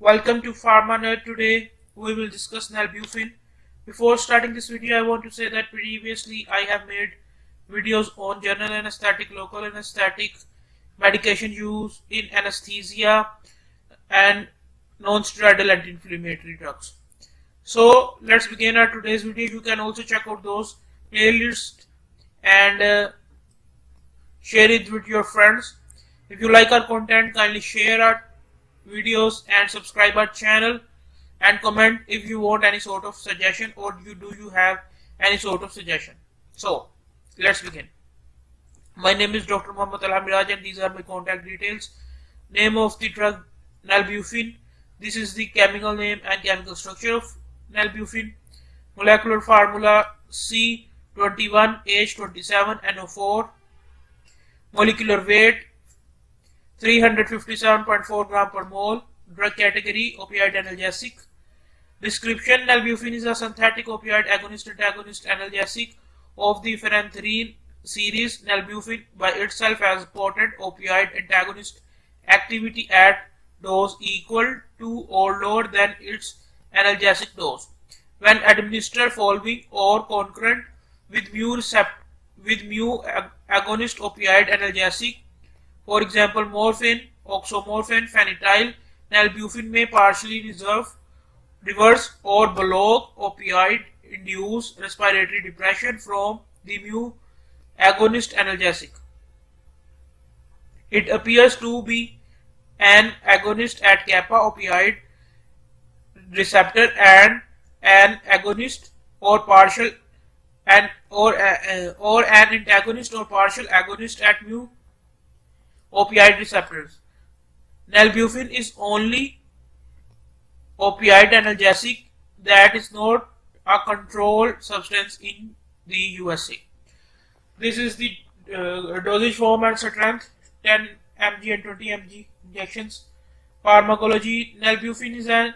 Welcome to PharmaNerd. Today we will discuss nalbuphine. Before starting this video, I want to say that previously I have made videos on general anesthetic, local anesthetic, medication use in anesthesia, and non-steroidal anti-inflammatory drugs. So let's begin our today's video. You can also check out those playlists and share it with your friends. If you like our content, kindly share our videos and subscribe our channel and comment if you want any sort of suggestion or do you have any sort of suggestion. So let's begin. My name is Dr. Muhammad Alhamiraj and these are my contact details. Name of the drug nalbuphine. This is the chemical name and chemical structure of nalbuphine. Molecular formula C21H27NO4. Molecular weight 357.4 gram per mole. Drug category opioid analgesic. Description: nalbuphine is a synthetic opioid agonist-antagonist analgesic of the phenanthrene series. Nalbuphine by itself has potent opioid antagonist activity at dose equal to or lower than its analgesic dose when administered following or concurrent with mu agonist opioid analgesic. For example, morphine, oxymorphone, phenytoin. Nalbuphine may partially reverse or block opioid-induced respiratory depression from the mu agonist analgesic. It appears to be an agonist at kappa opioid receptor and an agonist or partial or an antagonist or partial agonist at mu opioid receptors. Nalbuphine is only opioid analgesic that is not a controlled substance in the USA. This is the dosage form and strength: 10 mg and 20 mg injections. Pharmacology: nalbuphine is an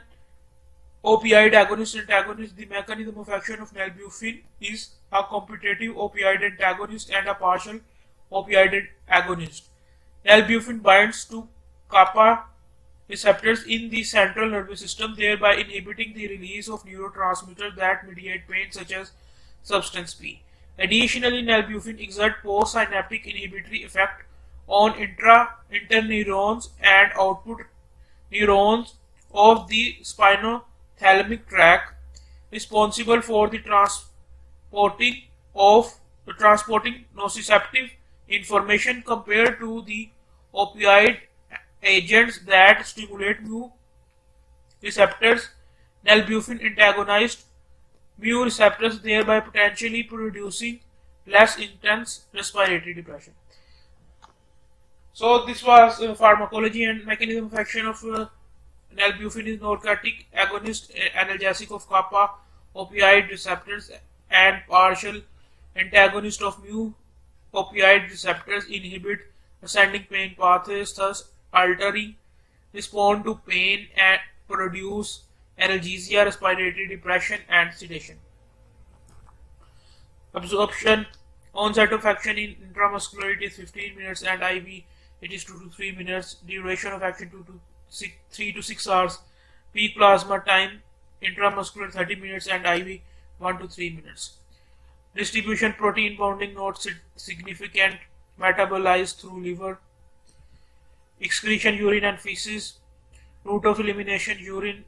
opioid agonist-antagonist. The mechanism of action of nalbuphine is a competitive opioid antagonist and a partial opioid agonist. Nalbuphine binds to kappa receptors in the central nervous system, thereby inhibiting the release of neurotransmitters that mediate pain, such as substance P. Additionally, nalbuphine exerts postsynaptic inhibitory effect on interneurons and output neurons of the spinothalamic tract, responsible for the transporting nociceptive information compared to the opioid agents that stimulate mu receptors. Nalbuphine antagonized mu receptors, thereby potentially producing less intense respiratory depression. So this was pharmacology and mechanism of action of nalbuphine is narcotic agonist analgesic of kappa opioid receptors and partial antagonist of mu opioid receptors. Inhibit ascending pain pathways, thus altering respond to pain and produce analgesia, respiratory depression, and sedation. Absorption: onset of action in intramuscular it is 15 minutes and IV it is 2 to 3 minutes. Duration of action 3 to 6 hours. Peak plasma time intramuscular 30 minutes and IV 1 to 3 minutes. Distribution: protein bonding not significant, metabolized through liver. Excretion: urine and feces. Route of elimination: urine.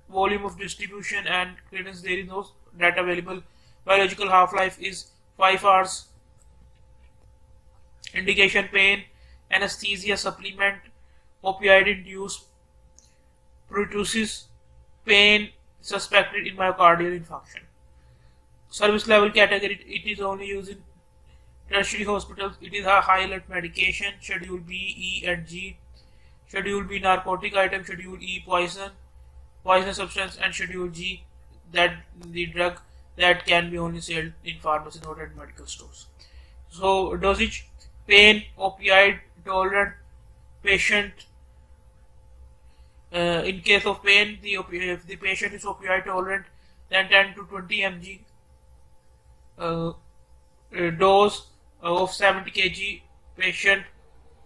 Volume of distribution and clearance: there is no data available. Biological half-life is 5 hours. Indication: pain, anesthesia, supplement, opioid-induced pertussis, pain suspected in myocardial infarction. Service level category: it is only used in tertiary hospitals. It is a high alert medication. Schedule B, E, and G. Schedule B narcotic item. Schedule E poisonous substance, and Schedule G that the drug that can be only sold in pharmacy, not at medical stores. So dosage: pain, opioid tolerant patient. In case of pain, if the patient is opioid tolerant, then 10 to 20 mg dose of 70 kg patient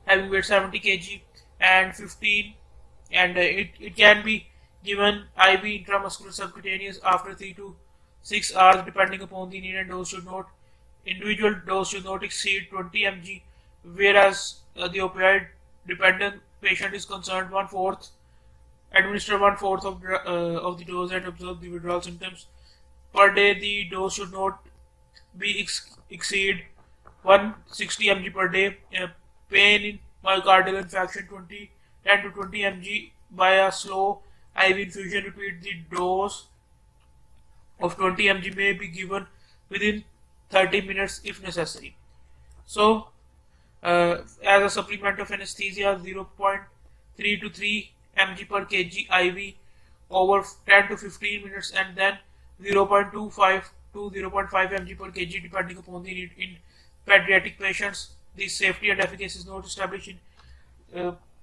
having weight 70 kg and 15 and it can be given IV intramuscular subcutaneous after 3 to 6 hours depending upon the need, and individual dose should not exceed 20 mg, whereas the opioid dependent patient is concerned administer one-fourth of the dose and observe the withdrawal symptoms. Per day, the dose should not be exceed 160 mg per day. Pain in myocardial infarction 10 to 20 mg by a slow IV infusion. Repeat the dose of 20 mg may be given within 30 minutes if necessary. So, as a supplement of anesthesia, 0.3 to 3 mg per kg IV over 10 to 15 minutes, and then 0.25 to 0.5 mg per kg depending upon the need. In pediatric patients, the safety and efficacy is not established in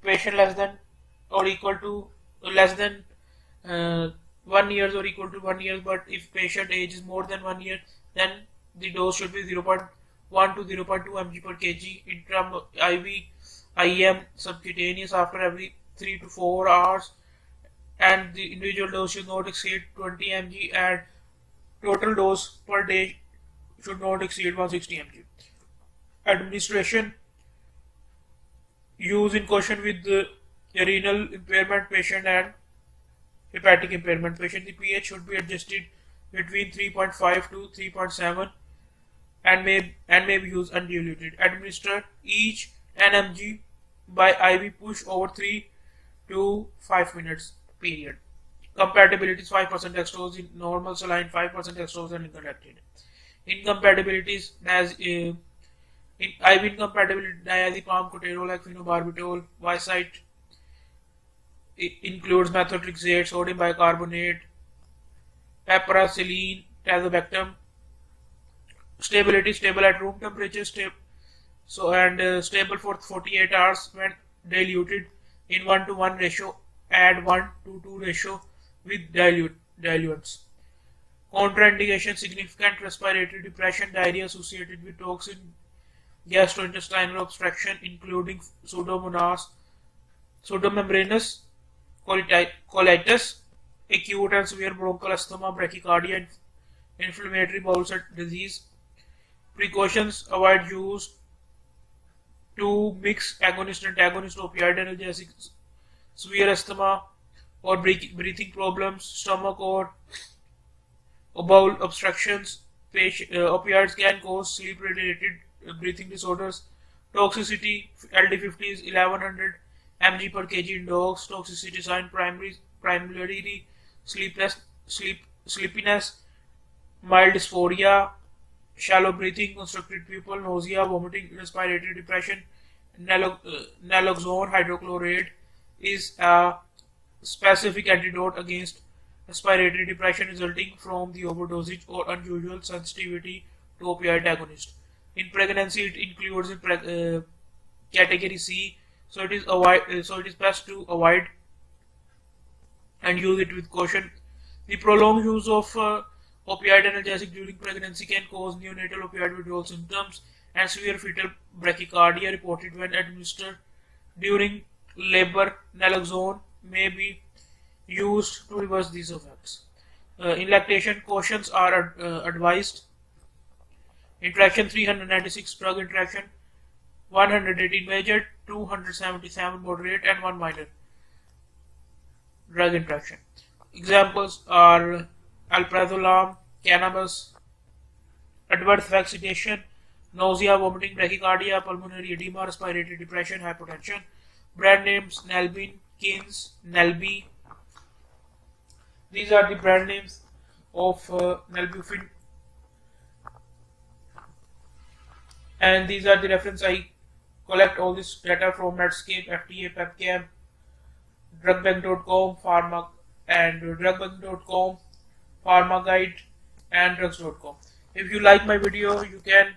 patient less than 1 year or equal to 1 year, but if patient age is more than 1 year, then the dose should be 0.1 to 0.2 mg per kg intra IV IM subcutaneous after every 3 to 4 hours, and the individual dose should not exceed 20 mg, and total dose per day should not exceed 160 mg. Administration use in caution with the renal impairment patient and hepatic impairment patient. The pH should be adjusted between 3.5 to 3.7 and may be used undiluted. Administer each nmg by IV push over 3 to 5 minutes period. Compatibility is 5% dextrose in normal saline, 5% dextrose and incorrected. Incompatibilities as in IV incompatibility: diazepam, coterol, phenobarbital, Visite. It includes methotrexate, sodium bicarbonate, piperacillin, tazobactam. Stability: stable at room temperature, stable for 48 hours when diluted in 1:1 ratio. Add 1:2 ratio with diluents. Contraindication: significant respiratory depression, diarrhea associated with toxin, gastrointestinal obstruction including pseudomembranous colitis, acute and severe bronchial asthma, bradycardia, and inflammatory bowel disease. Precautions: avoid use to mix agonist and antagonist opioid analgesics, severe asthma or breathing problems, stomach or bowel obstructions. Opioids can cause sleep-related breathing disorders. Toxicity: LD50 is 1100 mg per kg in dogs. Toxicity sign: primarily sleepiness, mild dysphoria, shallow breathing, constricted pupil, nausea, vomiting, respiratory depression. Naloxone hydrochloride is a specific antidote against respiratory depression resulting from the overdosage or unusual sensitivity to opioid agonist. In pregnancy, it includes in category C, so it is best to avoid and use it with caution. The prolonged use of opioid analgesic during pregnancy can cause neonatal opioid withdrawal symptoms and severe fetal bradycardia reported when administered during labor. Naloxone may be used to reverse these effects. In lactation, cautions are advised. Interaction: 396 drug interaction, 118 major, 277 moderate, and 1 minor drug interaction. Examples are alprazolam, cannabis. Adverse effects: sedation, nausea, vomiting, bradycardia, pulmonary edema, respiratory depression, hypotension. Brand names: Nalbin, Kins, Nalbi. These are the brand names of nalbuphine, and these are the reference. I collect all this data from Medscape, FDA, PepCam, drugbank.com, drugbank.com, PharmaGuide, and drugs.com. If you like my video, you can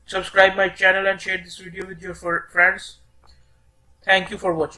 subscribe my channel and share this video with your friends. Thank you for watching.